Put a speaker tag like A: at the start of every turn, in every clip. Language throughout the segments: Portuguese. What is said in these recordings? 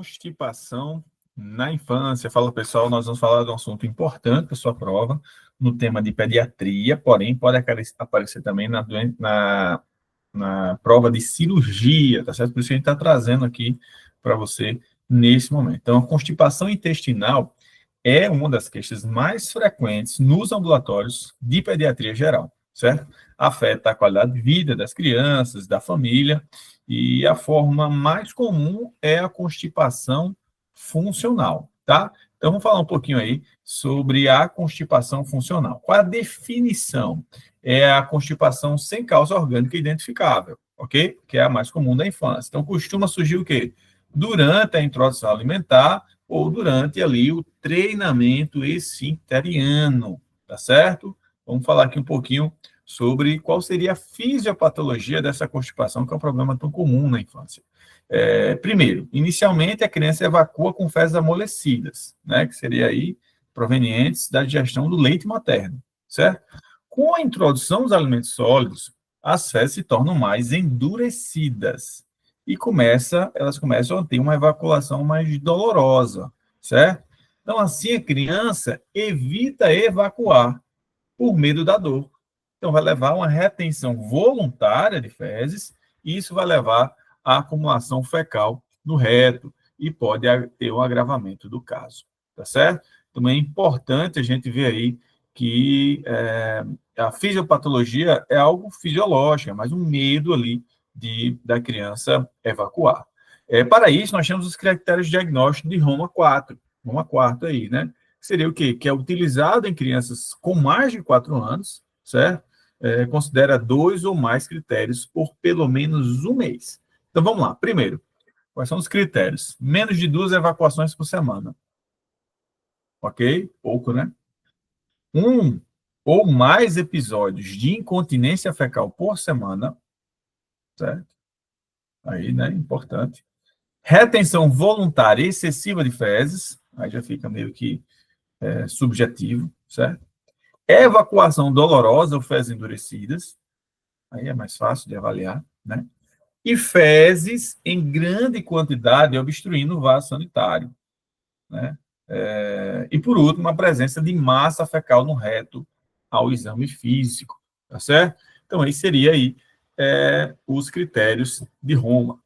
A: Constipação na infância. Fala, pessoal, nós vamos falar de um assunto importante para sua prova, no tema de pediatria, porém pode aparecer também na prova de cirurgia, tá certo? Por isso que a gente está trazendo aqui para você nesse momento. Então, a constipação intestinal é uma das queixas mais frequentes nos ambulatórios de pediatria geral, certo? Afeta a qualidade de vida das crianças, da família, e a forma mais comum é a constipação funcional, tá? Então, vamos falar um pouquinho aí sobre a constipação funcional. Qual a definição? É a constipação sem causa orgânica identificável, ok? Que é a mais comum da infância. Então, costuma surgir o quê? Durante a introdução alimentar ou durante ali o treinamento esfincteriano, tá certo? Vamos falar aqui um pouquinho sobre qual seria a fisiopatologia dessa constipação, que é um problema tão comum na infância. Primeiro, inicialmente a criança evacua com fezes amolecidas, né, que seria aí provenientes da digestão do leite materno, certo? Com a introdução dos alimentos sólidos, as fezes se tornam mais endurecidas e elas começam a ter uma evaculação mais dolorosa, certo? Então, assim, a criança evita evacuar por medo da dor. Então, vai levar a uma retenção voluntária de fezes e isso vai levar à acumulação fecal no reto e pode ter um agravamento do caso, tá certo? Também é importante a gente ver aí que a fisiopatologia é algo fisiológico, é mais um medo ali da criança evacuar. Para isso, nós temos os critérios diagnósticos de Roma 4, Roma 4 aí, né? Que seria o quê? Que é utilizado em crianças com mais de 4 anos, certo? Considera 2 ou mais critérios por pelo menos um mês. Então, vamos lá. Primeiro, quais são os critérios? Menos de 2 evacuações por semana. Ok? Pouco, né? 1 ou mais episódios de incontinência fecal por semana, certo? Aí, né? Importante. Retenção voluntária excessiva de fezes, aí já fica meio que subjetivo, certo? Evacuação dolorosa ou fezes endurecidas, aí é mais fácil de avaliar, né? E fezes em grande quantidade obstruindo o vaso sanitário, né? E, por último, a presença de massa fecal no reto ao exame físico, tá certo? Então, aí seria aí os critérios de Roma,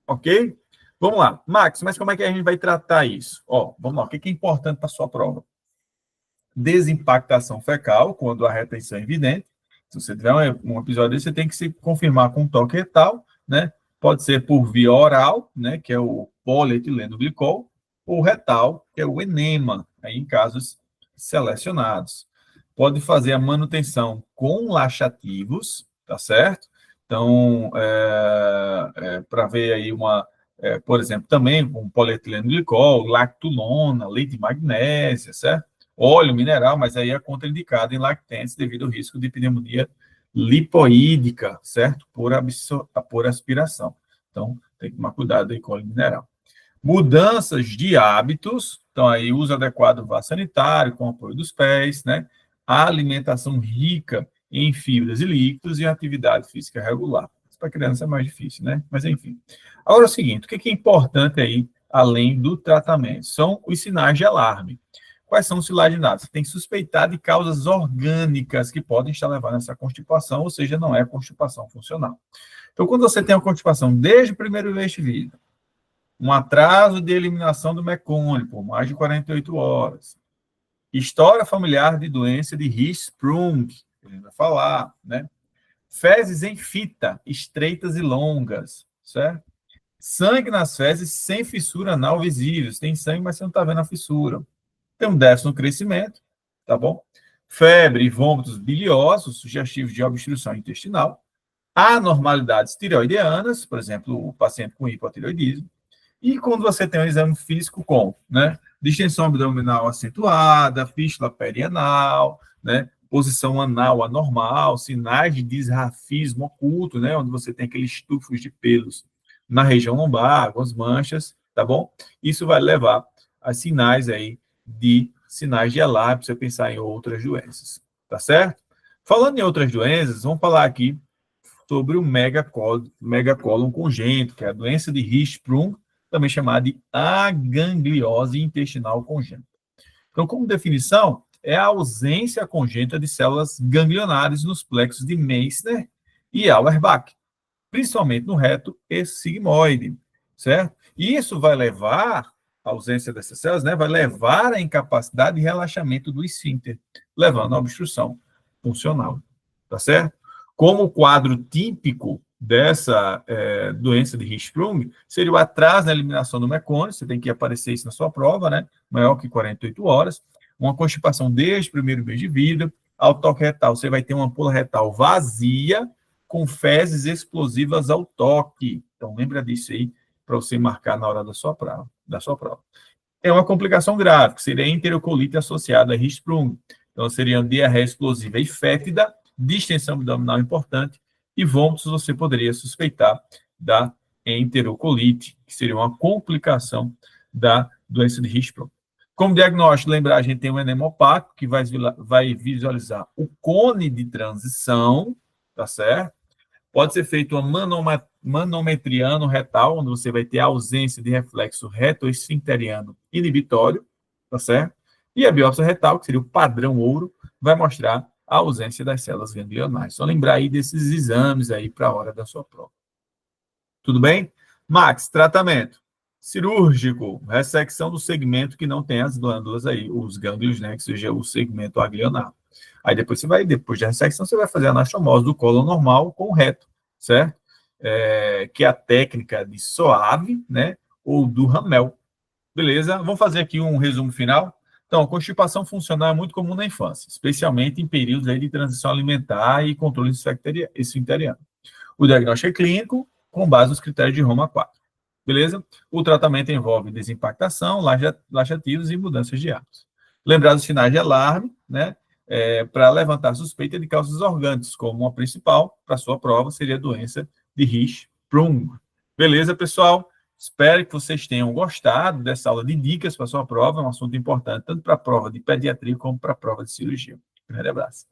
A: ok? Vamos lá. Max, mas como é que a gente vai tratar isso? Vamos lá, o que é importante para a sua prova? Desimpactação fecal, quando a retenção é evidente. Se você tiver um episódio desse, você tem que se confirmar com toque retal, né? Pode ser por via oral, né, que é o polietileno glicol, ou retal, que é o enema, aí em casos selecionados. Pode fazer a manutenção com laxativos, tá certo? Então, para ver aí por exemplo, também com polietileno glicol, lactulona, leite de magnésia, certo? Óleo mineral, mas aí é contraindicado em lactentes devido ao risco de pneumonia lipoídica, certo? Por aspiração. Então, tem que tomar cuidado aí com óleo mineral. Mudanças de hábitos, então aí uso adequado do vaso sanitário, com apoio dos pés, né? A alimentação rica em fibras e líquidos e atividade física regular. Para criança é mais difícil, né? Mas enfim. Agora é o seguinte, o que é importante aí, além do tratamento? São os sinais de alarme. Quais são os sinais de nada? Você tem que suspeitar de causas orgânicas que podem estar levando a essa constipação, ou seja, não é constipação funcional. Então, quando você tem uma constipação desde o primeiro mês de vida, um atraso de eliminação do mecônio por mais de 48 horas, história familiar de doença de Hirschsprung, que a gente vai falar, né? Fezes em fita, estreitas e longas, certo? Sangue nas fezes sem fissura anal visível. Você tem sangue, mas você não está vendo a fissura. Tem um déficit no crescimento, tá bom? Febre e vômitos biliosos, sugestivos de obstrução intestinal. Anormalidades tireoidianas, por exemplo, o paciente com hipotireoidismo. E quando você tem um exame físico com, né, distensão abdominal acentuada, fístula perianal, né, posição anal anormal, sinais de disrafismo oculto, né, onde você tem aqueles tufos de pelos na região lombar, algumas manchas, tá bom? Isso vai levar a sinais aí sinais de alarme para você pensar em outras doenças, tá certo? Falando em outras doenças, vamos falar aqui sobre o megacólon congênito, que é a doença de Hirschsprung, também chamada de agangliose intestinal congênita. Então, como definição, é a ausência congênita de células ganglionares nos plexos de Meissner e Auerbach, principalmente no reto e sigmoide, certo? E isso vai levar, a ausência dessas células, né, vai levar à incapacidade de relaxamento do esfíncter, levando à obstrução funcional, tá certo? Como o quadro típico dessa doença de Hirschsprung seria o atraso na eliminação do mecônio, você tem que aparecer isso na sua prova, né, maior que 48 horas, uma constipação desde o primeiro mês de vida, ao toque retal, você vai ter uma ampola retal vazia, com fezes explosivas ao toque. Então, lembra disso aí, para você marcar na hora da sua prova. É uma complicação grave, que seria a enterocolite associada a Hirschsprung. Então, seria diarreia explosiva e fétida, distensão abdominal importante, e vômitos você poderia suspeitar da enterocolite, que seria uma complicação da doença de Hirschsprung. Como diagnóstico, lembrar, a gente tem um enema opaco, que vai visualizar o cone de transição, tá certo? Pode ser feito uma manometria ano-retal, onde você vai ter a ausência de reflexo reto-esfincteriano inibitório, tá certo? E a biópsia retal, que seria o padrão ouro, vai mostrar a ausência das células ganglionares. Só lembrar aí desses exames aí para a hora da sua prova. Tudo bem? Max, tratamento cirúrgico, ressecção do segmento que não tem as glândulas aí, os gânglios, né, que seja o segmento aglionar. Aí depois da ressecção, você vai fazer a anastomose do colo normal com o reto, certo? Que é a técnica de Soave, né, ou do Ramel. Beleza? Vamos fazer aqui um resumo final. Então, a constipação funcional é muito comum na infância, especialmente em períodos aí de transição alimentar e controle esfincteriano. O diagnóstico é clínico, com base nos critérios de Roma 4. Beleza? O tratamento envolve desimpactação, laxativos e mudanças de hábitos. Lembrar dos sinais de alarme, né? Para levantar suspeita de causas orgânicas, como uma principal para sua prova seria a doença de Hirschsprung. Beleza, pessoal? Espero que vocês tenham gostado dessa aula de dicas para sua prova, é um assunto importante tanto para a prova de pediatria como para a prova de cirurgia. Um grande abraço.